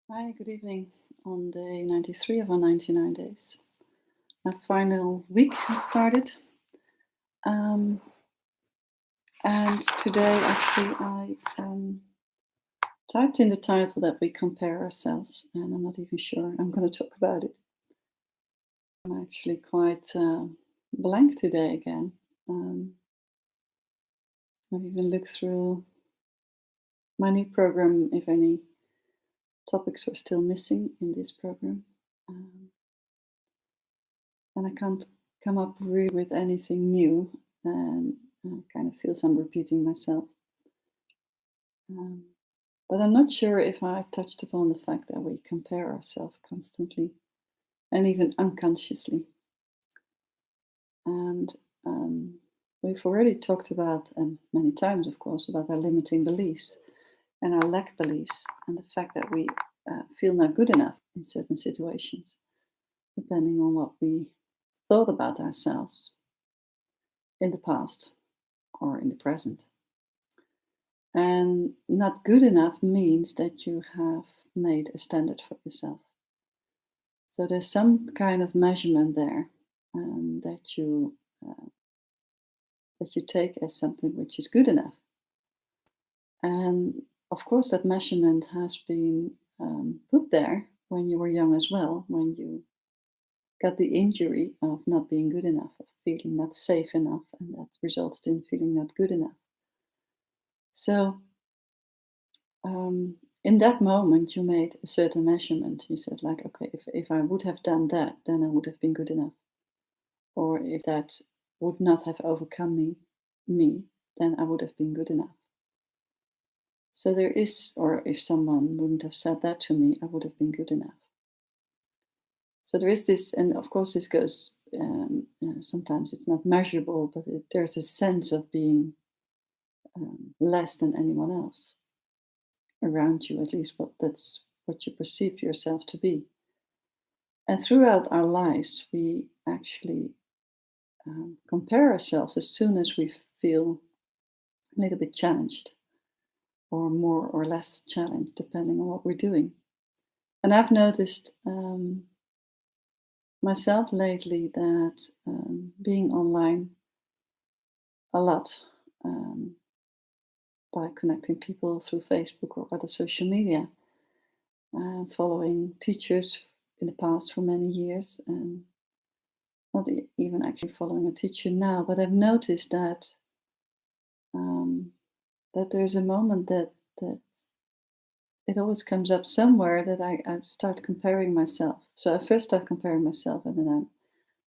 Hi, good evening. On day 93 of our 99 days. Our final week has started. Um, and today, actually, I typed in the title that we compare ourselves, and I'm not even sure I'm going to talk about it. I'm actually quite blank today again. Um, I've even looked through my new program if any topics were still missing in this program. Um, and I can't come up really with anything new, and kind of feels I'm repeating myself. Um, but I'm not sure if I touched upon the fact that we compare ourselves constantly and even unconsciously. And we've already talked about, and many times, of course, about our limiting beliefs and our lack beliefs, and the fact that we feel not good enough in certain situations, depending on what we thought about ourselves in the past or in the present. And not good enough means that you have made a standard for yourself. So there's some kind of measurement there uh, that you take as something which is good enough. And of course, that measurement has been put there when you were young as well, when you got the injury of not being good enough, of feeling not safe enough, and that resulted in feeling not good enough. So in that moment, you made a certain measurement. You said, like, okay, if I would have done that, then I would have been good enough. Or if that would not have overcome me, then I would have been good enough. So there is, or if someone wouldn't have said that to me, I would have been good enough. So there is this, and of course, this goes. Sometimes it's not measurable, but there's a sense of being less than anyone else around you. At least that's what you perceive yourself to be. And throughout our lives, we actually compare ourselves as soon as we feel a little bit challenged, or more or less challenged, depending on what we're doing. And I've noticed myself lately that being online a lot, um, by connecting people through Facebook or other social media, following teachers in the past for many years, and not even actually following a teacher now, but I've noticed um, that there's a moment that it always comes up somewhere that I start comparing myself. So I first start comparing myself, and then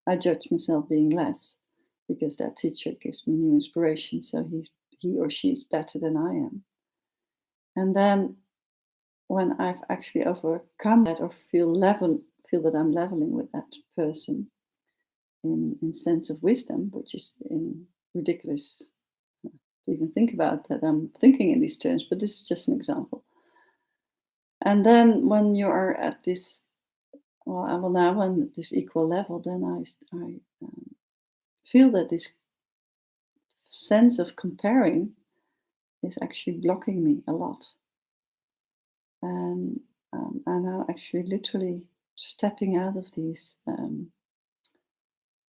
I judge myself being less because that teacher gives me new inspiration. So he or she is better than I am. And then when I've actually overcome that, or feel that I'm leveling with that person in sense of wisdom, which is in ridiculous to even think about that I'm thinking in these terms, but this is just an example. And then when you are at this, well, I will now on this equal level, then I feel that this sense of comparing is actually blocking me a lot. And I'm now actually literally stepping out of these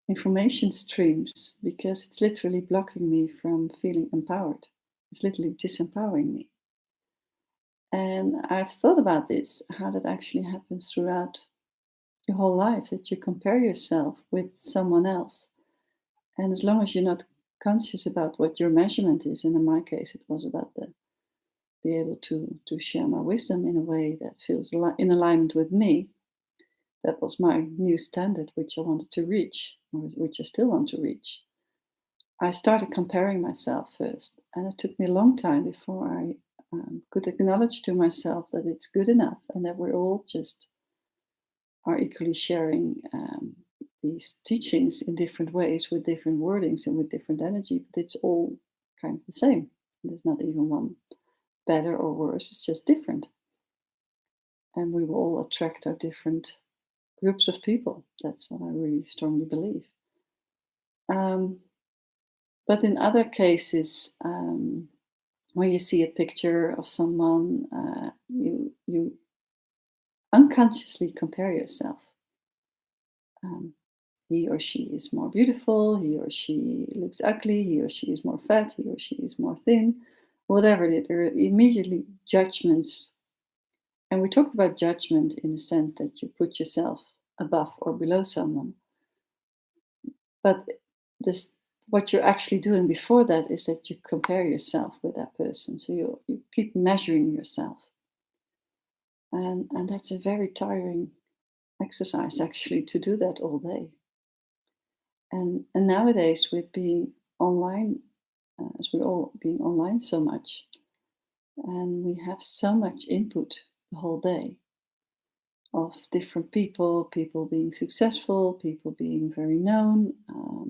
information streams because it's literally blocking me from feeling empowered. It's literally disempowering me. And I've thought about this, how that actually happens throughout your whole life, that you compare yourself with someone else. And as long as you're not conscious about what your measurement is, and in my case, it was about the be able to share my wisdom in a way that feels in alignment with me. That was my new standard, which I wanted to reach, or which I still want to reach. I started comparing myself first, and it took me a long time before I could acknowledge to myself that it's good enough and that we're all just are equally sharing these teachings in different ways with different wordings and with different energy, but it's all kind of the same. There's not even one better or worse, it's just different. And we will all attract our different groups of people. That's what I really strongly believe. Um, but in other cases, when you see a picture of someone, you unconsciously compare yourself. Um, he or she is more beautiful, he or she looks ugly, he or she is more fat, he or she is more thin, whatever it is, there are immediately judgments. And we talked about judgment in the sense that you put yourself above or below someone. But this, what you're actually doing before that is that you compare yourself with that person. So you keep measuring yourself. And that's a very tiring exercise actually to do that all day. And nowadays with being online, as we're all being online so much, and we have so much input the whole day of different people, people being successful, people being very known,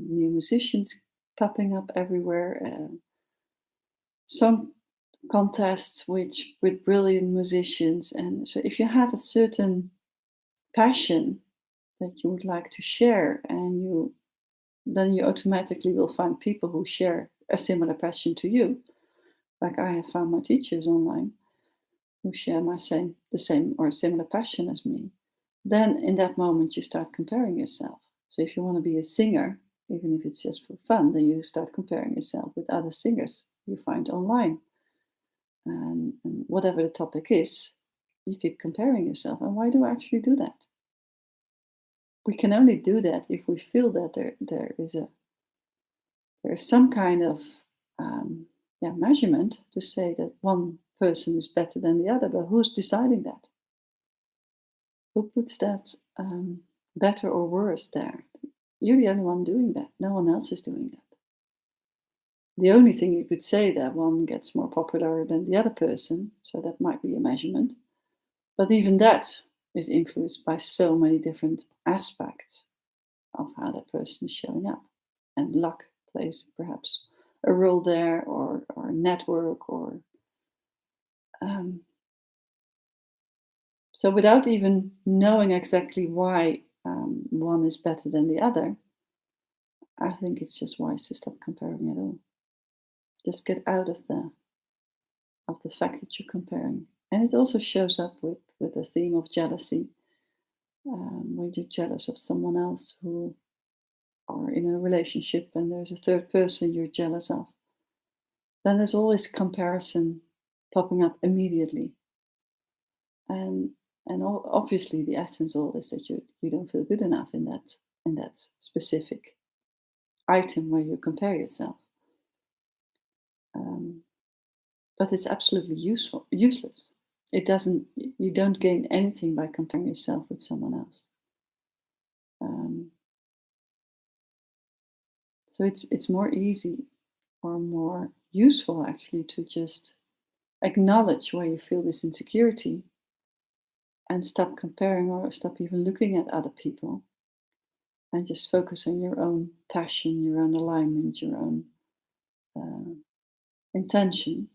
new musicians popping up everywhere, song contests which with brilliant musicians. And so if you have a certain passion that you would like to share, and you then you automatically will find people who share a similar passion to you. Like I have found my teachers online who share the same or similar passion as me. Then in that moment you start comparing yourself. So if you want to be a singer, even if it's just for fun, then you start comparing yourself with other singers you find online. And whatever the topic is, you keep comparing yourself. And why do I actually do that? We can only do that if we feel that there is some kind of measurement to say that one person is better than the other. But who's deciding that? Who puts that better or worse there? You're the only one doing that. No one else is doing that. The only thing you could say that one gets more popular than the other person, so that might be a measurement. But even that is influenced by so many different aspects of how that person is showing up. And luck plays perhaps a role there, or network, or um, so without even knowing exactly why one is better than the other, I think it's just wise to stop comparing at all. Just get out of the fact that you're comparing. And it also shows up with the theme of jealousy, when you're jealous of someone else who are in a relationship and there's a third person you're jealous of. Then there's always comparison popping up immediately. And obviously the essence of all is that you don't feel good enough in that specific item where you compare yourself. Um, but it's absolutely useless. It doesn't. You don't gain anything by comparing yourself with someone else. Um, so it's more easy or more useful actually to just acknowledge where you feel this insecurity and stop comparing, or stop even looking at other people, and just focus on your own passion, your own alignment, your own uh, intention,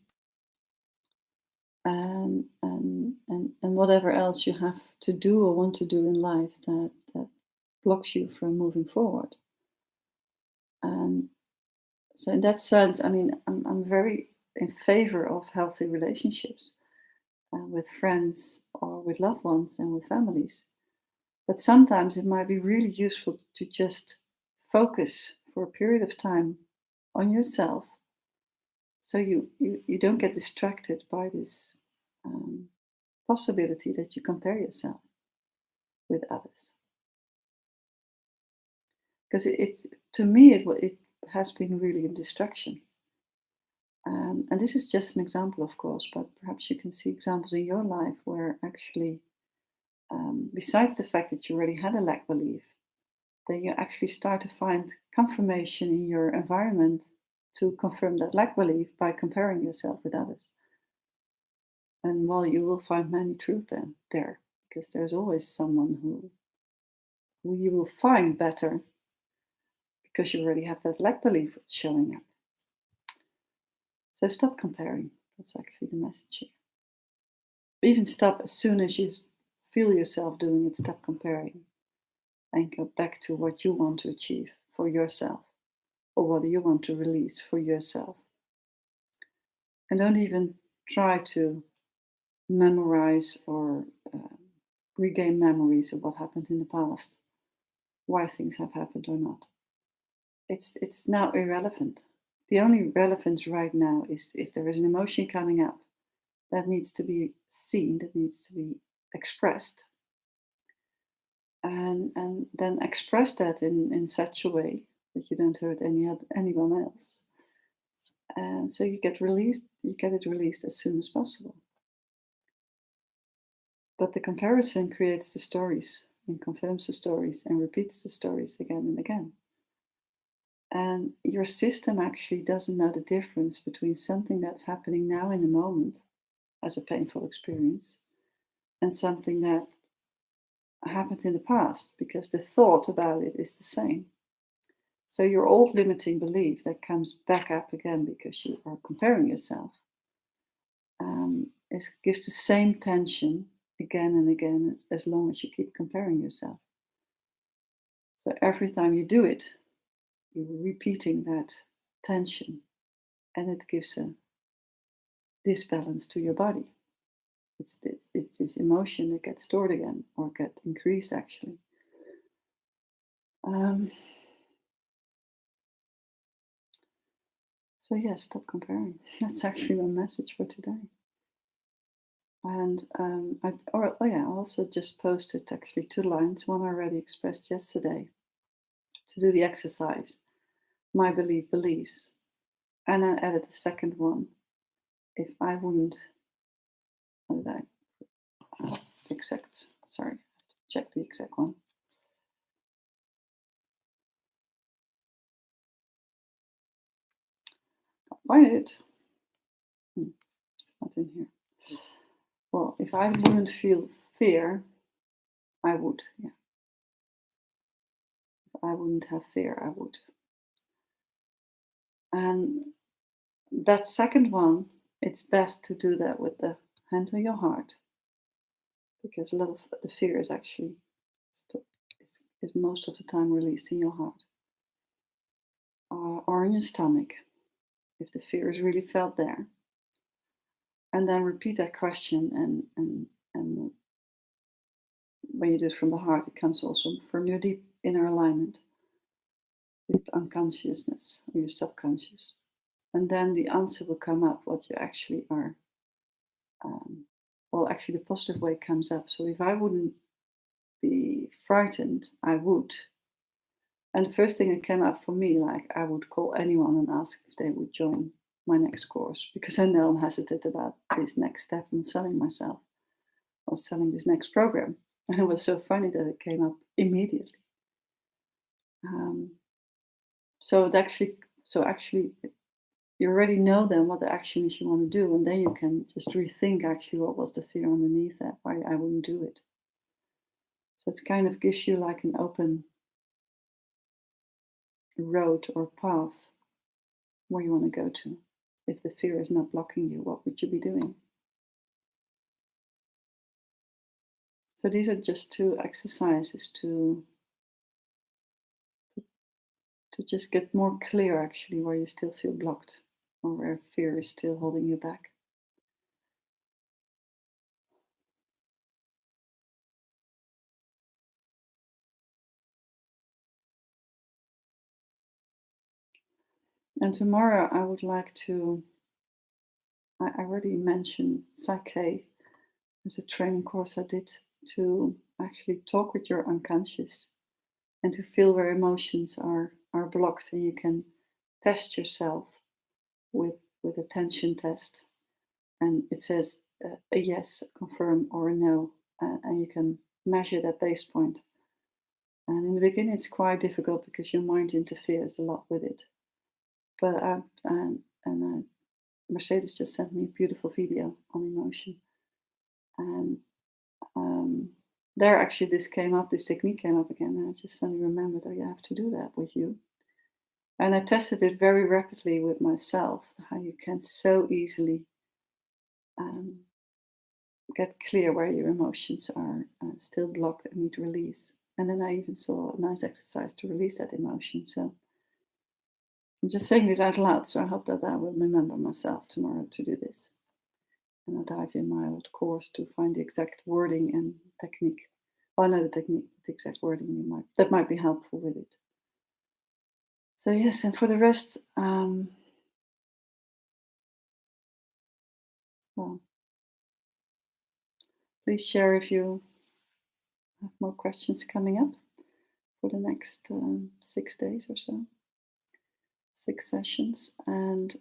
and whatever else you have to do or want to do in life that blocks you from moving forward. And so, in that sense, I mean, I'm very in favor of healthy relationships with friends or with loved ones and with families. But sometimes it might be really useful to just focus for a period of time on yourself, so you don't get distracted by this um, possibility that you compare yourself with others. Because it's, to me, it has been really a distraction. And this is just an example, of course, but perhaps you can see examples in your life where actually, besides the fact that you already had a lack belief, then you actually start to find confirmation in your environment to confirm that lack belief by comparing yourself with others. And while you will find many truth then there, because there's always someone who you will find better, because you already have that lack belief that's showing up. So stop comparing. That's actually the message here. Even stop as soon as you feel yourself doing it, stop comparing and go back to what you want to achieve for yourself, or what you want to release for yourself. And don't even try to memorize or regain memories of what happened in the past, why things have happened or not. It's now irrelevant. The only relevance right now is if there is an emotion coming up that needs to be seen, that needs to be expressed, and then express that in such a way that you don't hurt anyone else. And so you get it released as soon as possible. But the comparison creates the stories and confirms the stories and repeats the stories again and again. And your system actually doesn't know the difference between something that's happening now in the moment as a painful experience and something that happened in the past, because the thought about it is the same. So your old limiting belief that comes back up again because you are comparing yourself gives the same tension again and again as long as you keep comparing yourself. So every time you do it, you're repeating that tension, and it gives a disbalance to your body. It's this emotion that gets stored again or get increased actually. Um, so yeah, stop comparing. That's actually my message for today. And I also just posted actually 2 lines. One I already expressed yesterday to do the exercise. My belief believes, and I added the second one. If I wouldn't, how did the exact? Sorry, check the exact one. Find it. It's not in here. Well, if I wouldn't feel fear, I would. Yeah, if I wouldn't have fear, I would. And that second one, it's best to do that with the hand on your heart, because a lot of the fear is actually is most of the time released in your heart or in your stomach, if the fear is really felt there. And then repeat that question, and when you do it from the heart, it comes also from your deep inner alignment, deep unconsciousness, or your subconscious. And then the answer will come up, what you actually are. Well, actually, the positive way comes up. So if I wouldn't be frightened, I would. And the first thing that came up for me, like I would call anyone and ask if they would join my next course, because I know I'm hesitant about this next step in selling myself or selling this next program. And it was so funny that it came up immediately. Um, so actually, you already know then what the action is you want to do, and then you can just rethink actually what was the fear underneath that, why I wouldn't do it. So it kind of gives you like an open road or path where you want to go to. If the fear is not blocking you, what would you be doing? So these are just 2 exercises to just get more clear actually where you still feel blocked or where fear is still holding you back. And tomorrow I would like to, I already mentioned Psyche as a training course I did, to actually talk with your unconscious and to feel where emotions are blocked, and you can test yourself with a tension test, and it says a yes, a confirm, or a no, and you can measure that base point. And in the beginning, it's quite difficult because your mind interferes a lot with it. But Mercedes just sent me a beautiful video on emotion, and um, there actually this technique came up again, and I just suddenly remembered, oh, you have to do that with you. And I tested it very rapidly with myself, how you can so easily um, get clear where your emotions are still blocked and need release. And then I even saw a nice exercise to release that emotion. So I'm just saying this out loud, so I hope that I will remember myself tomorrow to do this. And I'll dive in my old course to find the exact wording and technique. Well, no, the technique, the exact wording that might be helpful with it. So yes, and for the rest, well, please share if you have more questions coming up for the next 6 days or so, 6 sessions, and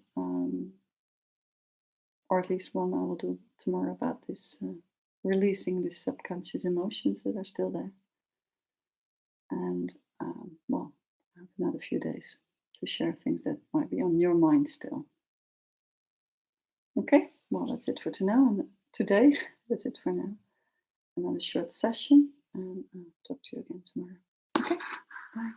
or at least one I will do tomorrow about this releasing these subconscious emotions that are still there. And well, I have another few days to share things that might be on your mind still. Okay, well, that's it for today. That's it for now. Another short session, and I'll talk to you again tomorrow. Okay, bye.